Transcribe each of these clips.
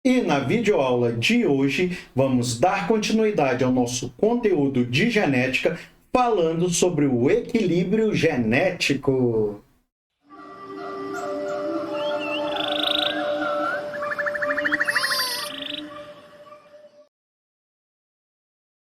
E na videoaula de hoje, vamos dar continuidade ao nosso conteúdo de genética, falando sobre o equilíbrio genético.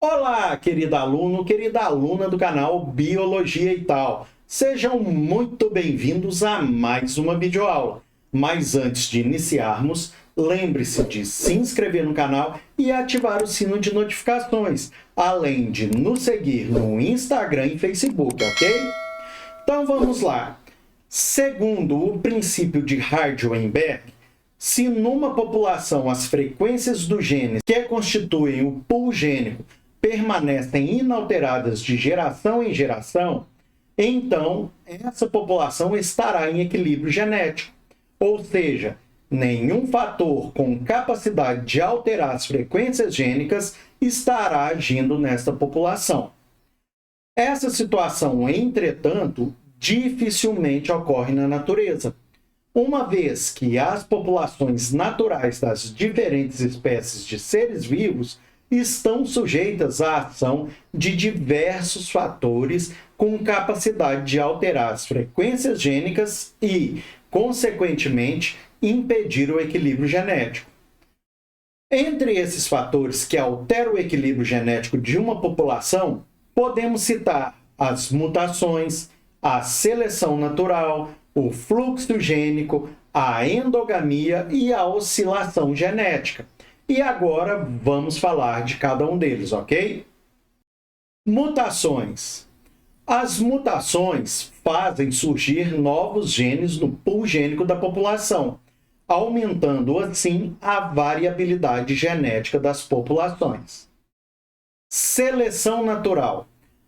Olá, querido aluno, querida aluna do canal Biologia e Tal. Sejam muito bem-vindos a mais uma videoaula. Mas antes de iniciarmos, lembre-se de se inscrever no canal e ativar o sino de notificações, além de nos seguir no Instagram e Facebook, ok? Então vamos lá. Segundo o princípio de Hardy-Weinberg, se numa população as frequências dos genes que constituem o pool gênico permanecem inalteradas de geração em geração, então essa população estará em equilíbrio genético. Ou seja, nenhum fator com capacidade de alterar as frequências gênicas estará agindo nessa população. Essa situação, entretanto, dificilmente ocorre na natureza, uma vez que as populações naturais das diferentes espécies de seres vivos estão sujeitas à ação de diversos fatores com capacidade de alterar as frequências gênicas e, consequentemente, impedir o equilíbrio genético. Entre esses fatores que alteram o equilíbrio genético de uma população, podemos citar as mutações, a seleção natural, o fluxo gênico, a endogamia e a oscilação genética. E agora vamos falar de cada um deles, ok? Mutações. As mutações fazem surgir novos genes no pool gênico da população, aumentando assim a variabilidade genética das populações. Seleção natural.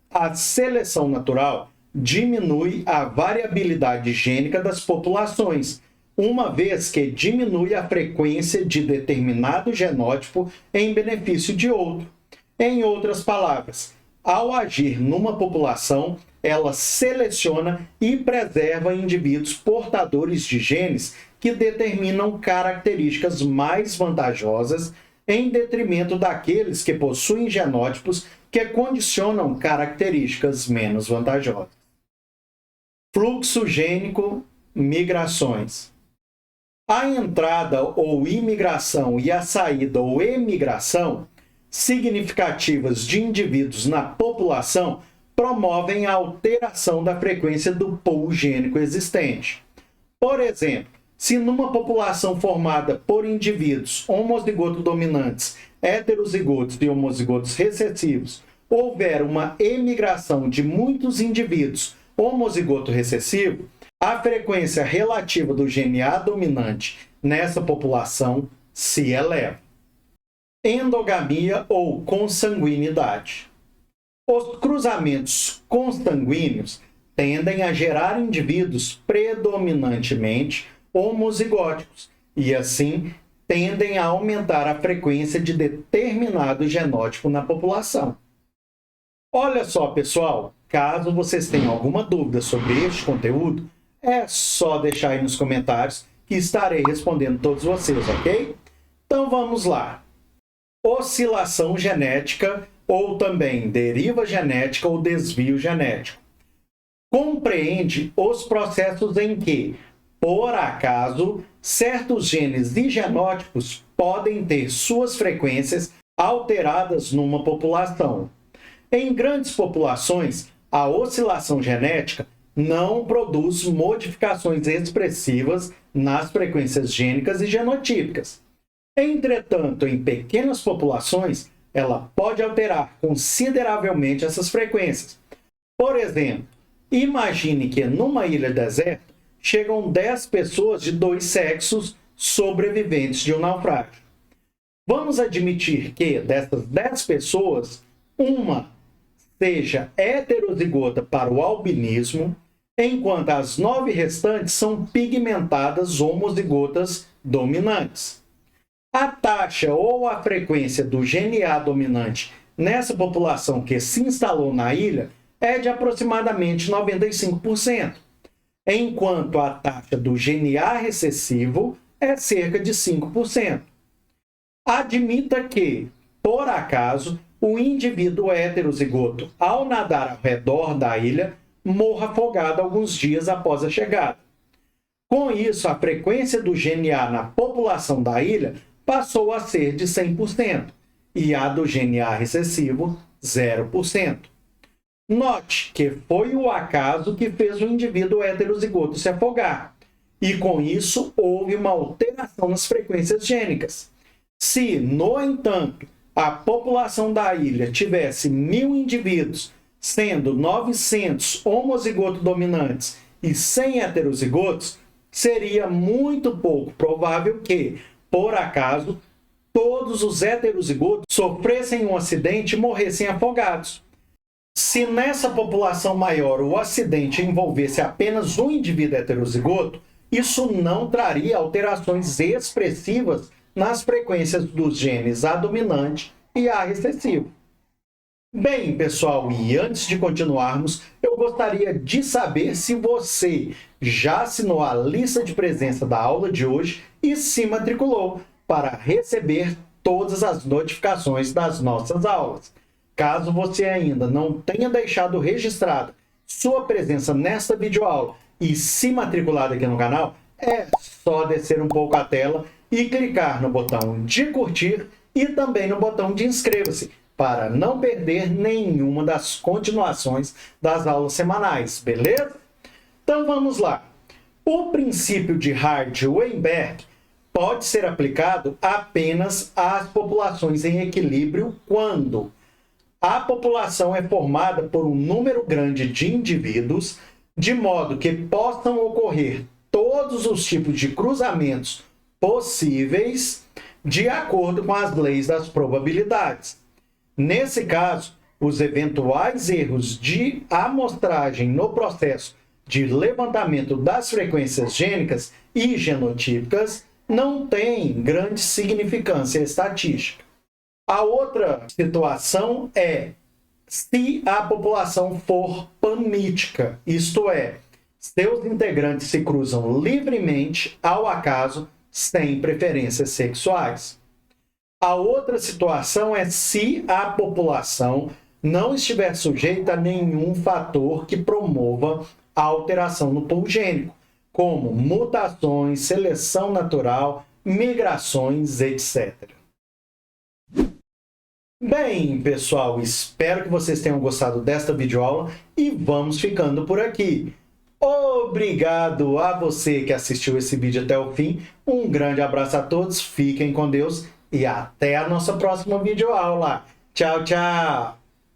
A seleção natural diminui a variabilidade gênica das populações, uma vez que diminui a frequência de determinado genótipo em benefício de outro. Em outras palavras, ao agir numa população, ela seleciona e preserva indivíduos portadores de genes que determinam características mais vantajosas em detrimento daqueles que possuem genótipos que condicionam características menos vantajosas. Fluxo gênico, migrações. A entrada ou imigração e a saída ou emigração significativas de indivíduos na população promovem a alteração da frequência do pool gênico existente. Por exemplo, se numa população formada por indivíduos homozigotos dominantes, heterozigotos e homozigotos recessivos, houver uma emigração de muitos indivíduos homozigoto recessivo, a frequência relativa do gene A dominante nessa população se eleva. Endogamia ou consanguinidade. Os cruzamentos consanguíneos tendem a gerar indivíduos predominantemente homozigóticos e, assim, tendem a aumentar a frequência de determinado genótipo na população. Olha só, pessoal, caso vocês tenham alguma dúvida sobre este conteúdo, é só deixar aí nos comentários que estarei respondendo todos vocês, ok? Então vamos lá. Oscilação genética ou também deriva genética ou desvio genético. Compreende os processos em que, por acaso, certos genes e genótipos podem ter suas frequências alteradas numa população. Em grandes populações, a oscilação genética não produz modificações expressivas nas frequências gênicas e genotípicas. Entretanto, em pequenas populações, ela pode alterar consideravelmente essas frequências. Por exemplo, imagine que numa ilha deserta chegam 10 pessoas de dois sexos sobreviventes de um naufrágio. Vamos admitir que dessas 10 pessoas, uma seja heterozigota para o albinismo, enquanto as 9 restantes são pigmentadas homozigotas dominantes. A taxa ou a frequência do gene A dominante nessa população que se instalou na ilha é de aproximadamente 95%, enquanto a taxa do gene A recessivo é cerca de 5%. Admita que, por acaso, o indivíduo heterozigoto, ao nadar ao redor da ilha, morra afogado alguns dias após a chegada. Com isso, a frequência do GNA na população da ilha passou a ser de 100% e a do GNA recessivo, 0%. Note que foi o acaso que fez o indivíduo heterozigoto se afogar, e com isso houve uma alteração nas frequências gênicas. Se, no entanto, a população da ilha tivesse 1.000 indivíduos, sendo 900 homozigotos dominantes e 100 heterozigotos, seria muito pouco provável que, por acaso, todos os heterozigotos sofressem um acidente e morressem afogados. Se nessa população maior o acidente envolvesse apenas um indivíduo heterozigoto, isso não traria alterações expressivas nas frequências dos genes A dominante e A recessivo. Bem, pessoal, e antes de continuarmos, eu gostaria de saber se você já assinou a lista de presença da aula de hoje e se matriculou para receber todas as notificações das nossas aulas. Caso você ainda não tenha deixado registrada sua presença nesta videoaula e se matriculado aqui no canal, é só descer um pouco a tela e clicar no botão de curtir e também no botão de inscreva-se, para não perder nenhuma das continuações das aulas semanais, beleza? Então vamos lá. O princípio de Hardy-Weinberg pode ser aplicado apenas às populações em equilíbrio quando a população é formada por um número grande de indivíduos, de modo que possam ocorrer todos os tipos de cruzamentos possíveis de acordo com as leis das probabilidades. Nesse caso, os eventuais erros de amostragem no processo de levantamento das frequências gênicas e genotípicas não têm grande significância estatística. A outra situação é se a população for panítica, isto é, seus integrantes se cruzam livremente, ao acaso, sem preferências sexuais. A outra situação é se a população não estiver sujeita a nenhum fator que promova a alteração no pool gênico, como mutações, seleção natural, migrações, etc. Bem, pessoal, espero que vocês tenham gostado desta videoaula e vamos ficando por aqui. Obrigado a você que assistiu esse vídeo até o fim. Um grande abraço a todos, fiquem com Deus e até a nossa próxima videoaula. Tchau, tchau!